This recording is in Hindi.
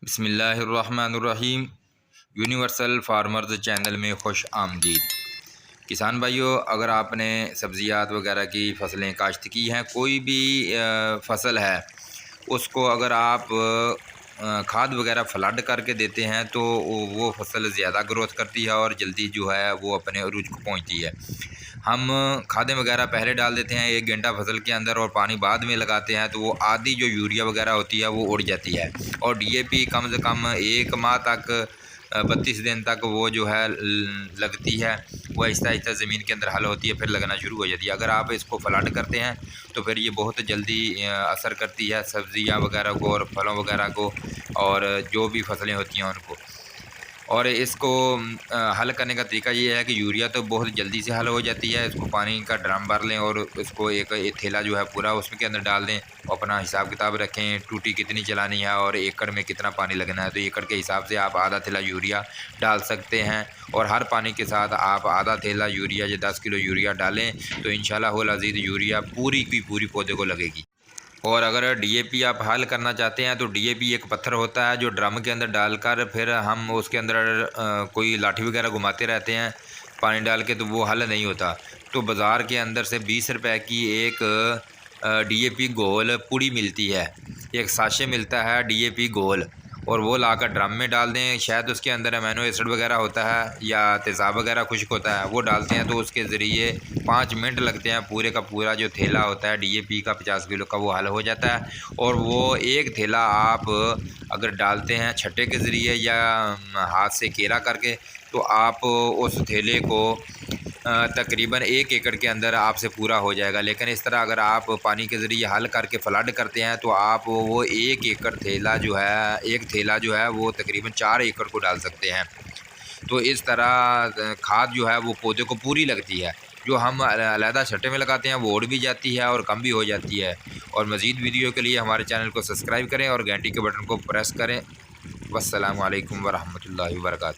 बिस्मिल्लाहिर्रहमानिर्रहीम। यूनिवर्सल फार्मर्स चैनल में खुश आमदीद। किसान भाइयों, अगर आपने सब्ज़ियात वगैरह की फ़सलें काश्त की हैं, कोई भी फ़सल है, उसको अगर आप खाद वगैरह फ्लड करके देते हैं तो वो फ़सल ज़्यादा ग्रोथ करती है और जल्दी जो है वो अपने अरूज को पहुंचती है। हम खादें वगैरह पहले डाल देते हैं 1 घंटा फसल के अंदर और पानी बाद में लगाते हैं, तो वो आधी जो यूरिया वगैरह होती है वो उड़ जाती है। और डीएपी कम से कम 1 माह तक 32 दिन तक वो जो है लगती है, वो आहिस्ता आहिस्ता ज़मीन के अंदर हल होती है, फिर लगना शुरू हो जाती है। अगर आप इसको फ्लड करते हैं तो फिर ये बहुत जल्दी असर करती है सब्ज़ियाँ वगैरह को और फलों वगैरह को और जो भी फसलें होती हैं उनको। और इसको हल करने का तरीका ये है कि यूरिया तो बहुत जल्दी से हल हो जाती है। इसको पानी का ड्रम भर लें और इसको एक थैला जो है पूरा उसमें के अंदर डाल दें, अपना हिसाब किताब रखें, टूटी कितनी चलानी है और एकड़ में कितना पानी लगना है, तो एकड़ के हिसाब से आप आधा थैला यूरिया डाल सकते हैं। और हर पानी के साथ आप आधा थैला यूरिया या 10 किलो यूरिया डालें, तो इंशाल्लाह अज़ीज़ यूरिया पूरी की पूरी पौधे को लगेगी। और अगर डीएपी आप हल करना चाहते हैं तो डीएपी एक पत्थर होता है जो ड्रम के अंदर डालकर फिर हम उसके अंदर कोई लाठी वगैरह घुमाते रहते हैं पानी डाल के, तो वो हल नहीं होता। तो बाज़ार के अंदर से 20 रुपए की एक डीएपी घोल पुड़ी मिलती है, एक साशे मिलता है डीएपी घोल, और वो लाकर ड्रम में डाल दें। शायद उसके अंदर अमीनो एसिड वगैरह होता है या तेज़ाब वगैरह खुश्क होता है, वो डालते हैं तो उसके ज़रिए 5 मिनट लगते हैं, पूरे का पूरा जो थैला होता है डीएपी का 50 किलो का वो हल हो जाता है। और वो एक थैला आप अगर डालते हैं छट्टे के ज़रिए या हाथ से केरा करके, तो आप उस थैले को तकरीबन 1 एकड़ के अंदर आपसे पूरा हो जाएगा। लेकिन इस तरह अगर आप पानी के ज़रिए हल करके फ्लड करते हैं तो आप वो 1 एकड़ थैला जो है, एक थैला जो है वो तकरीबन 4 एकड़ को डाल सकते हैं। तो इस तरह खाद जो है वो पौधे को पूरी लगती है। जो हम अलहदा छट्टे में लगाते हैं वो उड़ भी जाती है और कम भी हो जाती है। और मज़ीद वीडियो के लिए हमारे चैनल को सब्सक्राइब करें और घंटी के बटन को प्रेस करें। वस्सलामु अलैकुम वरहमतुल्लाहि वबरकातुहू।